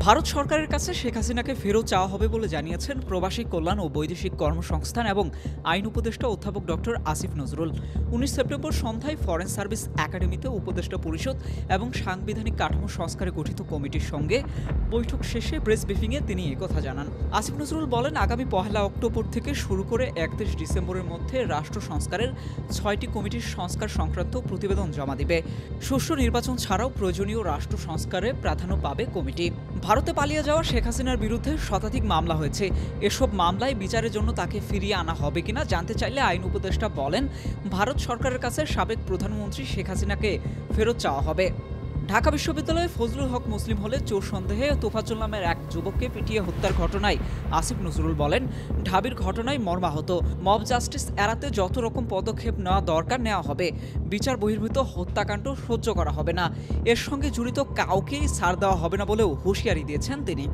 ভারত সরকারের কাছে শেখ হাসিনাকে ফেরত চাওয়া হবে বলে জানিয়েছেন প্রবাসী কল্যাণ ও বৈদেশিক কর্মসংস্থান এবং আইন উপদেষ্টা অধ্যাপক ডক্টর আসিফ নজরুল। ১৯ সেপ্টেম্বর সন্ধ্যায় ফরেন সার্ভিস একাডেমিতে উপদেষ্টা পরিষদ এবং সাংবিধানিক কাঠামো সংস্কারে গঠিত কমিটির সঙ্গে বৈঠক শেষে প্রেস ব্রিফিংয়ে তিনি একথা জানান। আসিফ নজরুল বলেন, আগামী ১ অক্টোবর থেকে শুরু করে ৩১ ডিসেম্বরের মধ্যে রাষ্ট্র সংস্কারের ৬টি কমিটির সংস্কার সংক্রান্ত প্রতিবেদন জমা দিবে। সুষ্ঠু নির্বাচন ছাড়াও প্রয়োজনীয় রাষ্ট্র সংস্কারে প্রাধান্য পাবে কমিটি। ভারতে পালিয়ে যাওয়া শেখ হাসিনার বিরুদ্ধে শতাধিক মামলা হয়েছে। এসব মামলায় বিচারের জন্য তাকে ফিরিয়ে আনা হবে কিনা জানতে চাইলে আইন উপদেষ্টা বলেন, ভারত সরকারের কাছে সাবেক প্রধানমন্ত্রী শেখ হাসিনাকে ফেরত চাওয়া হবে। ঢাকা বিশ্ববিদ্যালয়ে ফজলুল হক মুসলিম হলে চোর সন্দেহে তোফাজ্জল নামের এক যুবককে পিটিয়ে হত্যার ঘটনায় আসিফ নজরুল বলেন, ঢাবির ঘটনায় মর্মাহত। মব জাস্টিস এড়াতে যত রকম পদক্ষেপ নেওয়া দরকার নেওয়া হবে। বিচার বহির্ভূত হত্যাকাণ্ড সহ্য করা হবে না। এর সঙ্গে জড়িত কাউকেই ছাড় দেওয়া হবে না বলেও হুঁশিয়ারি দিয়েছেন তিনি।